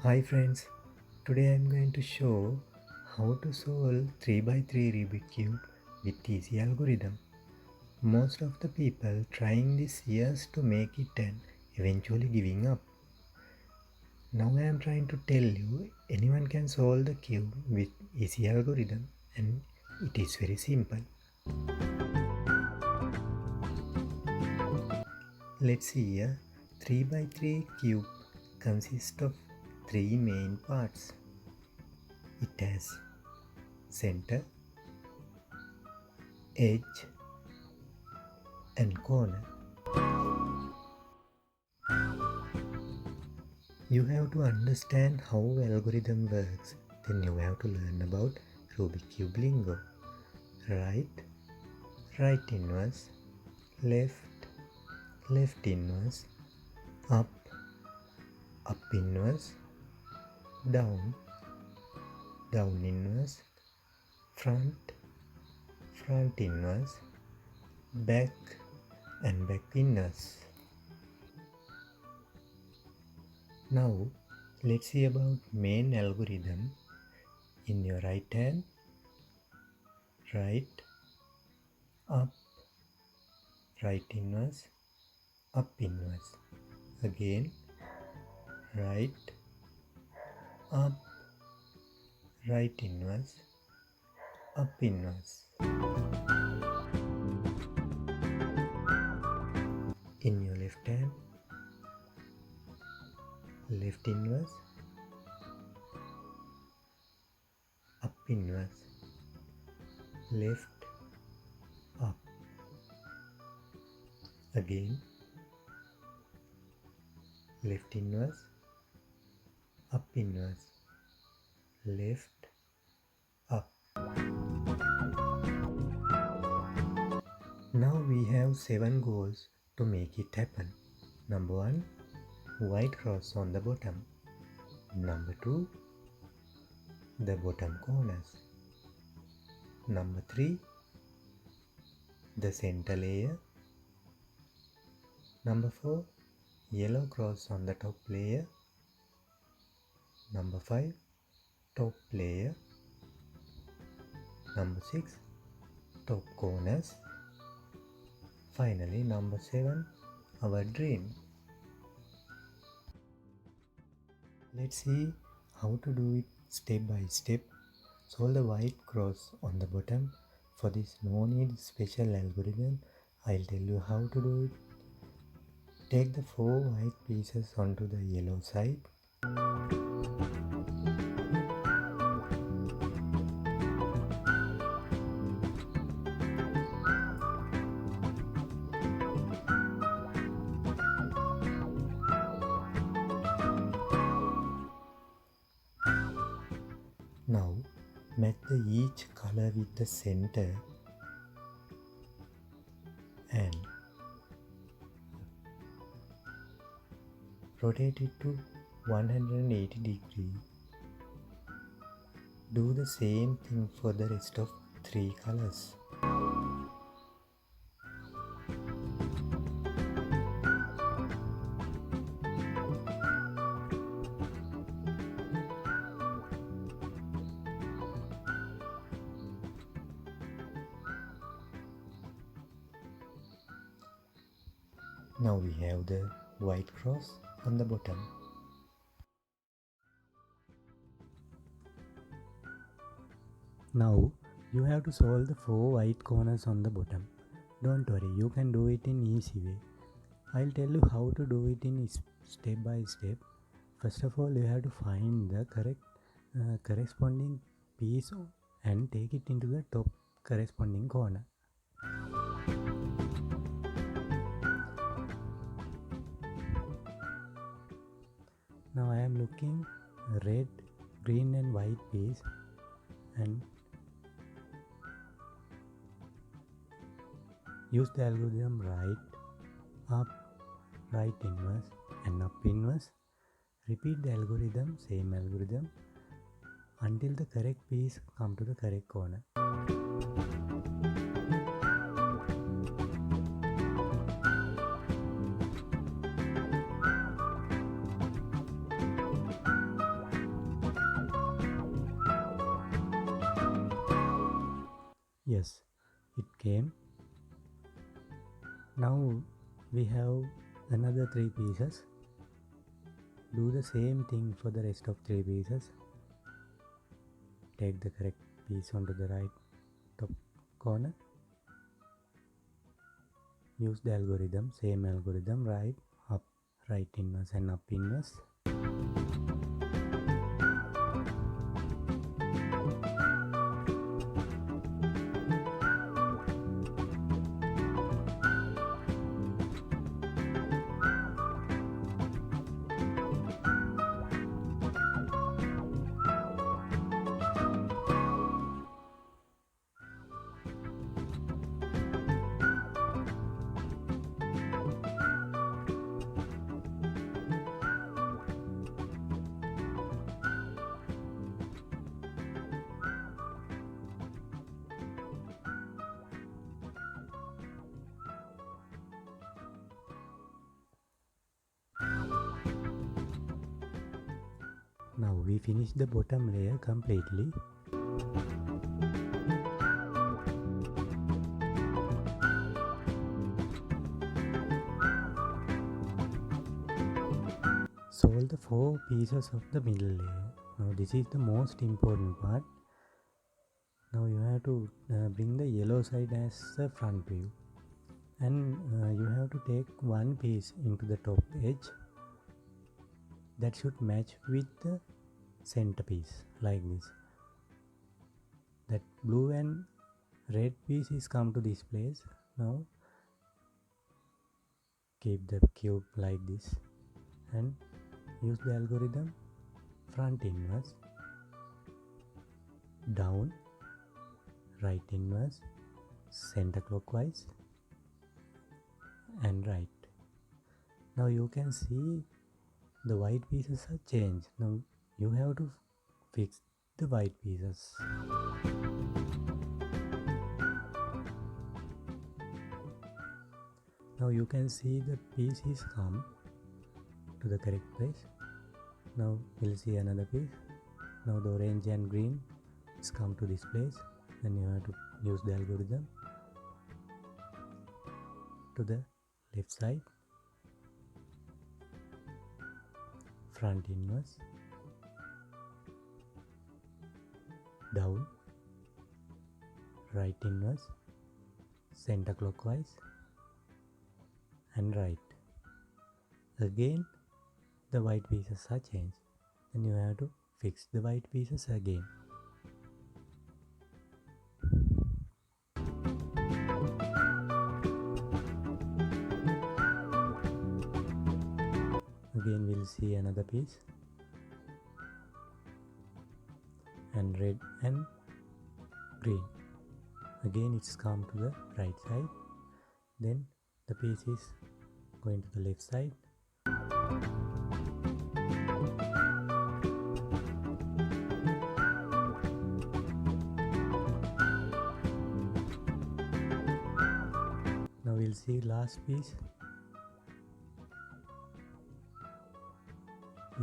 Hi friends, today I am going to show how to solve 3 by 3 Rubik cube with easy algorithm. Most of the people trying this years to make it and eventually giving up. Now I am trying to tell you anyone can solve the cube with easy algorithm and it is very simple. Let's see here. 3 by 3 cube consists of 3 main parts. It has center, edge and corner. You have to understand how algorithm works, then you have to learn about Rubik cube lingo. Right, right inverse, left, left inverse, up, up inverse, down, down inverse, front, front inverse, back and back inverse. Now let's see about main algorithm. In your right hand, right, up, right inverse, up inverse. Again, right, up, right inverse, up inverse. In your left hand, left inverse, up inverse, left, up. Again, left inverse, up inverse, left, up. Now we have 7 goals to make it happen. Number 1, white cross on the bottom. Number 2, the bottom corners. Number 3, the center layer. Number 4, yellow cross on the top layer. Number 5, top layer. Number 6, top corners. Finally, number 7, our dream. Let's see how to do it step by step. Solve the white cross on the bottom. For this, no need special algorithm. I'll tell you how to do it. Take the 4 white pieces onto the yellow side. Now match each color with the center and rotate it to 180 degrees. Do the same thing for the rest of 3 colors. Now we have the white cross on the bottom. Now you have to solve the 4 white corners on the bottom. Don't worry, you can do it in easy way. I'll tell you how to do it in step by step. First of all, you have to find the corresponding piece and take it into the top corresponding corner. Now I am looking red, green and white piece and use the algorithm right, up, right inverse and up inverse. Repeat the algorithm, same algorithm until the correct piece come to the correct corner. Yes, it came. Now we have another 3 pieces. Do the same thing for the rest of 3 pieces. Take the correct piece onto the right top corner. Use the algorithm, same algorithm, right up, right inverse and up inverse. Now we finish the bottom layer completely. Solve the 4 pieces of the middle layer. Now this is the most important part. Now you have to bring the yellow side as the front view, and you have to take one piece into the top edge that should match with the centerpiece like this. That blue and red piece is come to this place. Now keep the cube like this and use the algorithm front inverse, down, right inverse, center clockwise and right. Now you can see the white pieces are changed. Now you have to fix the white pieces. Now you can see the piece is come to the correct place. Now we'll see another piece. Now the orange and green is come to this place. Then you have to use the algorithm to the left side, front inverse, down, right inverse, center clockwise and right. Again the white pieces are changed. Then you have to fix the white pieces again. Again we'll see another piece, and red and green. Again it's come to the right side. Then the piece is going to the left side. Now we'll see last piece.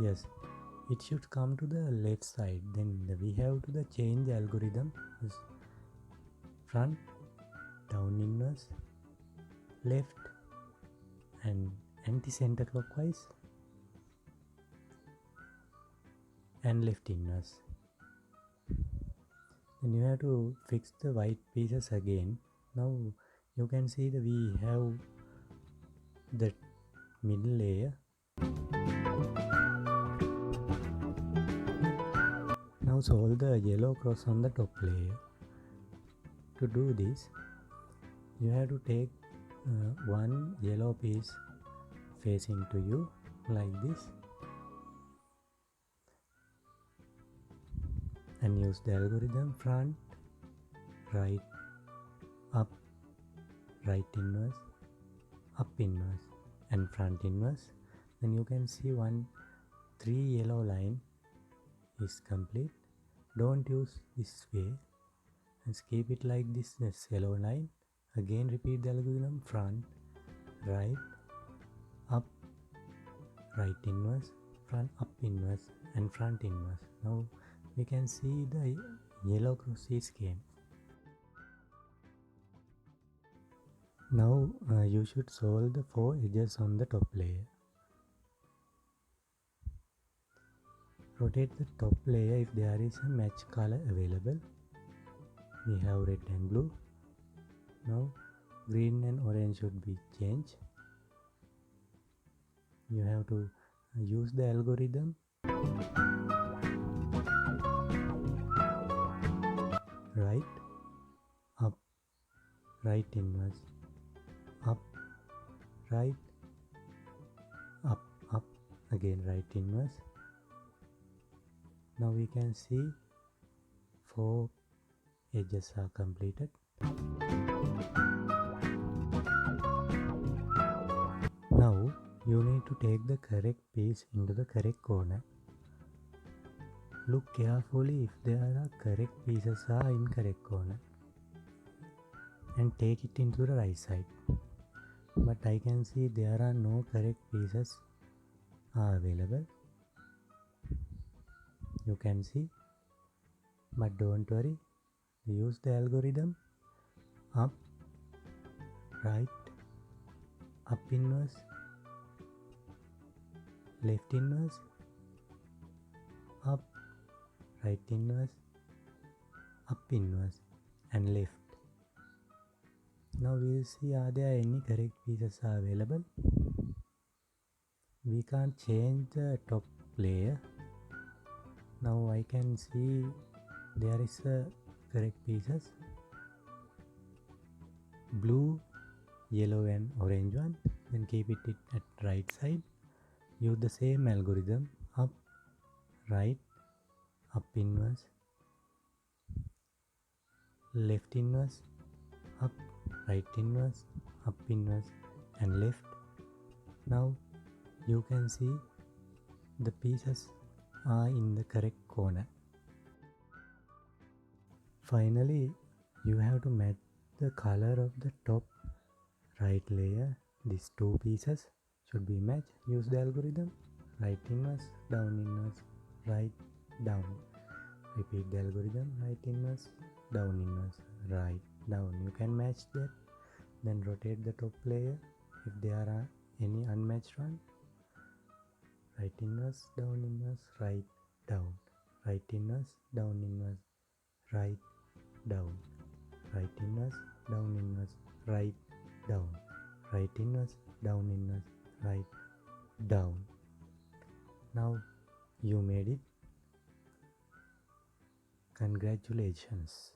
Yes, it should come to the left side. Then we have to the change algorithm. Front, down inverse, left and anti-center clockwise and left inverse. Then you have to fix the white pieces again. Now you can see that we have the middle layer. Now solve the yellow cross on the top layer. To do this, you have to take one yellow piece facing to you like this and use the algorithm front, right, up, right inverse, up inverse and front inverse. Then you can see 3 yellow line is complete. Don't use this way and keep it like this yellow line. Again repeat the algorithm front, right, up, right inverse, front, up inverse and front inverse. Now we can see the yellow crosses came. Now you should solve the 4 edges on the top layer. Rotate the top layer if there is a match color available. We have red and blue. Now green and orange should be changed. You have to use the algorithm. Right, up, right inverse, up, right, up, again right inverse. Now we can see 4 edges are completed. Now you need to take the correct piece into the correct corner. Look carefully if there are correct pieces are in correct corner and take it into the right side. But I can see there are no correct pieces are available. You can see, but don't worry, use the algorithm. Up, right, up inverse, left inverse, up, right inverse, up inverse and left. Now we'll see are there any correct pieces are available. We can't change the top layer. Now I can see there is a correct pieces, blue, yellow and orange one. Then keep it at right side. Use the same algorithm, up, right, up inverse, left inverse, up, right inverse, up inverse and left. Now you can see the pieces are in the correct corner. Finally, you have to match the color of the top right layer. These 2 pieces should be matched. Use the algorithm, right inverse, down inverse, right, down. Repeat the algorithm, right inverse, right, down. You can match that. Then rotate the top layer if there are any unmatched one. Right inverse, right, down. Right inverse, right, down. Right inverse, right, down. Right inverse, right, down. Now you made it. Congratulations.